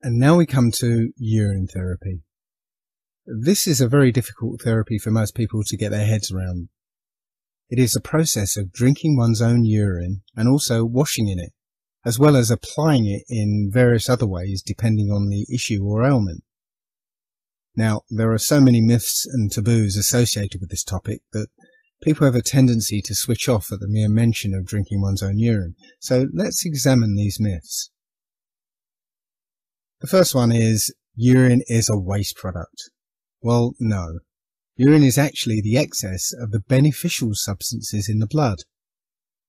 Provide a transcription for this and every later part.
And now we come to urine therapy. This is a very difficult therapy for most people to get their heads around. It is a process of drinking one's own urine and also washing in it, as well as applying it in various other ways depending on the issue or ailment. Now, there are so many myths and taboos associated with this topic that people have a tendency to switch off at the mere mention of drinking one's own urine. So let's examine these myths. The first one is urine is a waste product. Well, no. Urine is actually the excess of the beneficial substances in the blood.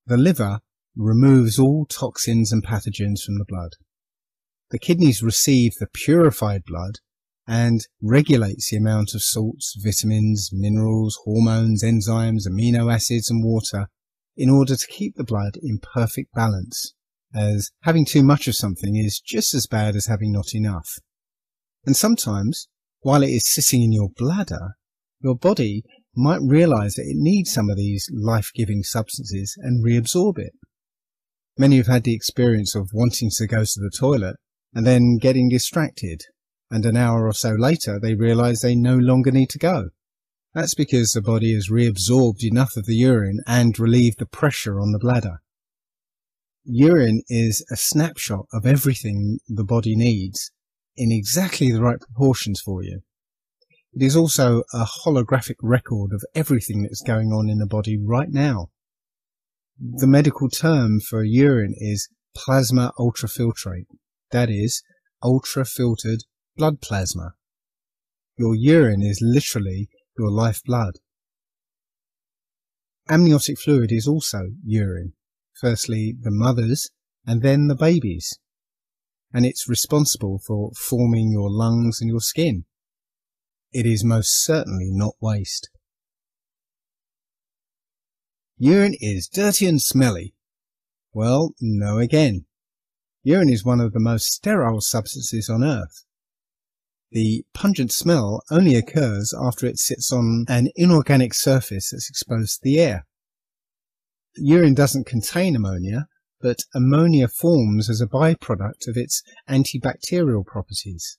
The liver removes all toxins and pathogens from the blood. The kidneys receive the purified blood and regulates the amount of salts, vitamins, minerals, hormones, enzymes, amino acids and water in order to keep the blood in perfect balance, as having too much of something is just as bad as having not enough. And sometimes, while it is sitting in your bladder, your body might realize that it needs some of these life-giving substances and reabsorb it. Many have had the experience of wanting to go to the toilet and then getting distracted, and an hour or so later they realize they no longer need to go. That's because the body has reabsorbed enough of the urine and relieved the pressure on the bladder. Urine is a snapshot of everything the body needs in exactly the right proportions for you. It is also a holographic record of everything that's going on in the body right now. The medical term for urine is plasma ultrafiltrate. That is, ultra-filtered blood plasma. Your urine is literally your lifeblood. Amniotic fluid is also urine. Firstly the mother's and then the baby's. And it's responsible for forming your lungs and your skin. It is most certainly not waste. Urine is dirty and smelly. Well, no again. Urine is one of the most sterile substances on earth. The pungent smell only occurs after it sits on an inorganic surface that's exposed to the air. Urine doesn't contain ammonia, but ammonia forms as a byproduct of its antibacterial properties.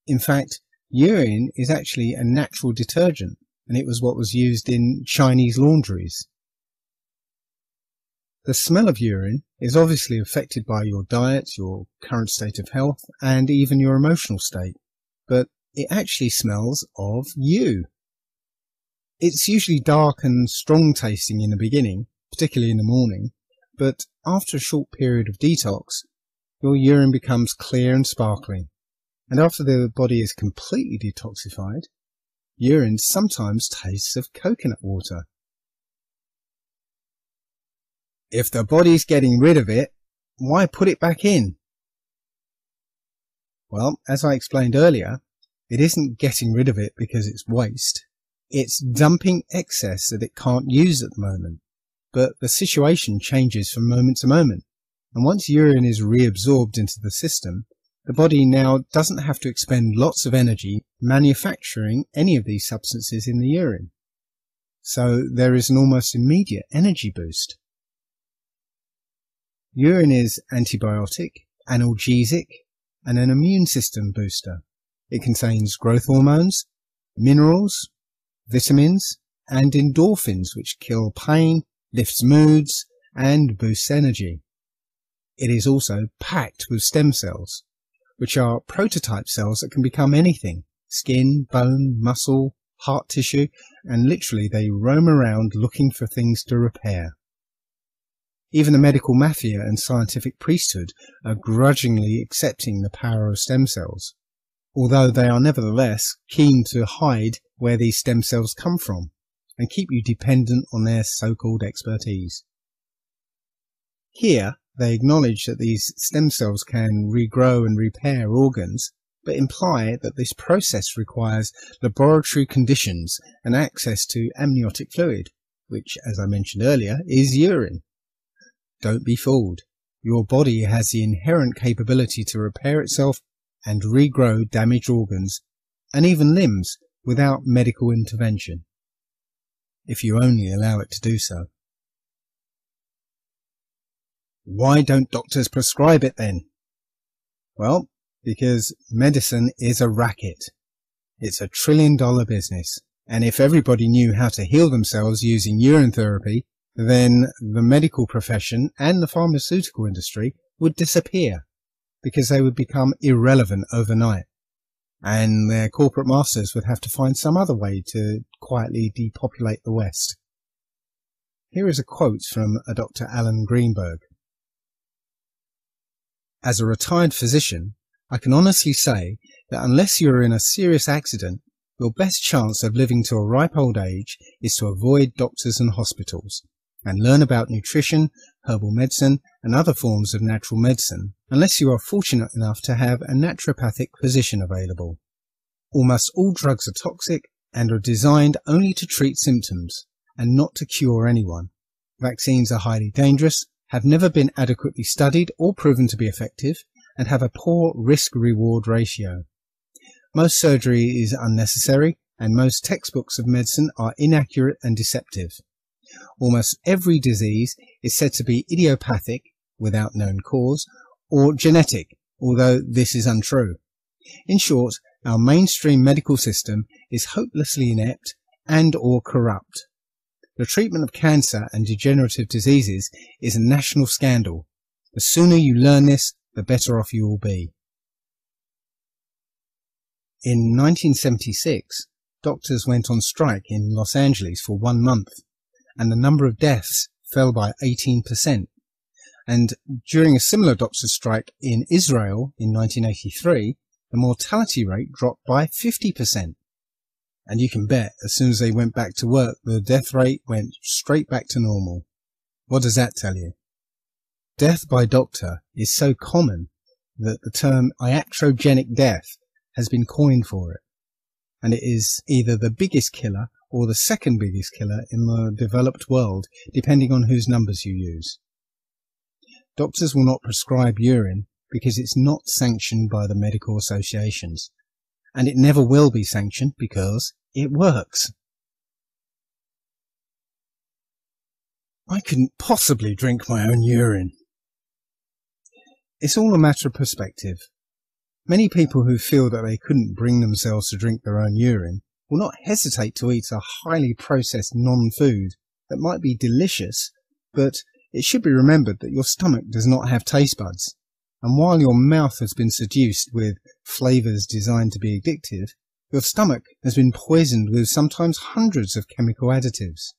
In fact, urine is actually a natural detergent, and it was what was used in Chinese laundries. The smell of urine is obviously affected by your diet, your current state of health, and even your emotional state, but it actually smells of you. It's usually dark and strong tasting in the beginning, particularly in the morning, but after a short period of detox, your urine becomes clear and sparkling. And after the body is completely detoxified, urine sometimes tastes of coconut water. If the body's getting rid of it, why put it back in? Well, as I explained earlier, it isn't getting rid of it because it's waste. It's dumping excess that it can't use at the moment. But the situation changes from moment to moment. And once urine is reabsorbed into the system, the body now doesn't have to expend lots of energy manufacturing any of these substances in the urine. So there is an almost immediate energy boost. Urine is antibiotic, analgesic, and an immune system booster. It contains growth hormones, minerals, vitamins, and endorphins which kill pain, lifts moods, and boosts energy. It is also packed with stem cells, which are prototype cells that can become anything: skin, bone, muscle, heart tissue, and literally they roam around looking for things to repair. Even the medical mafia and scientific priesthood are grudgingly accepting the power of stem cells, although they are nevertheless keen to hide where these stem cells come from and keep you dependent on their so-called expertise. Here, they acknowledge that these stem cells can regrow and repair organs, but imply that this process requires laboratory conditions and access to amniotic fluid, which, as I mentioned earlier, is urine. Don't be fooled. Your body has the inherent capability to repair itself and regrow damaged organs and even limbs without medical intervention, if you only allow it to do so. Why don't doctors prescribe it then? Well, because medicine is a racket. It's $1 trillion business, and if everybody knew how to heal themselves using urine therapy, then the medical profession and the pharmaceutical industry would disappear, because they would become irrelevant overnight, and their corporate masters would have to find some other way to quietly depopulate the West. Here is a quote from a Dr. Alan Greenberg. As a retired physician, I can honestly say that unless you are in a serious accident, your best chance of living to a ripe old age is to avoid doctors and hospitals, and learn about nutrition, herbal medicine, and other forms of natural medicine, unless you are fortunate enough to have a naturopathic physician available. Almost all drugs are toxic and are designed only to treat symptoms, and not to cure anyone. Vaccines are highly dangerous, have never been adequately studied or proven to be effective, and have a poor risk-reward ratio. Most surgery is unnecessary, and most textbooks of medicine are inaccurate and deceptive. Almost every disease is said to be idiopathic, without known cause, or genetic, although this is untrue. In short, our mainstream medical system is hopelessly inept and or corrupt. The treatment of cancer and degenerative diseases is a national scandal. The sooner you learn this, the better off you will be. In 1976, doctors went on strike in Los Angeles for 1 month, and the number of deaths fell by 18%. And during a similar doctor's strike in Israel in 1983, the mortality rate dropped by 50%. And you can bet, as soon as they went back to work, the death rate went straight back to normal. What does that tell you? Death by doctor is so common that the term iatrogenic death has been coined for it. And it is either the biggest killer or the second biggest killer in the developed world, depending on whose numbers you use. Doctors will not prescribe urine because it's not sanctioned by the medical associations. And it never will be sanctioned because it works. I couldn't possibly drink my own urine. It's all a matter of perspective. Many people who feel that they couldn't bring themselves to drink their own urine will not hesitate to eat a highly processed non-food that might be delicious, but it should be remembered that your stomach does not have taste buds, and while your mouth has been seduced with flavours designed to be addictive, your stomach has been poisoned with sometimes hundreds of chemical additives.